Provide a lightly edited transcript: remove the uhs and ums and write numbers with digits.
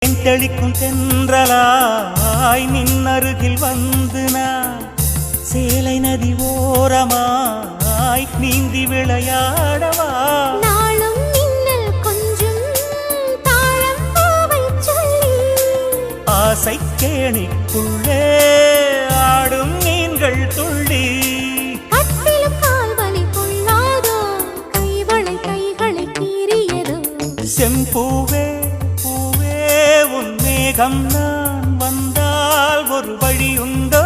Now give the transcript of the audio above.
தெளிக்கும் தென்றலாய் நின்னருகில் வந்து நான் சேலை நதி ஓரமாய் நீந்தி விளையாடவா நாளும் மின்னல் கொஞ்சம் தாழம் பூவை சொல்லி ஆசை கேணிக்குள்ளே ஆடும் மீன்கள் துள்ளி கட்டிலும் கால்வலி கொள்ளாதோ கைகளை கீறியதோ செம்பூவே உன் மேகம் நான் வந்தால் ஒரு வழி உண்டோ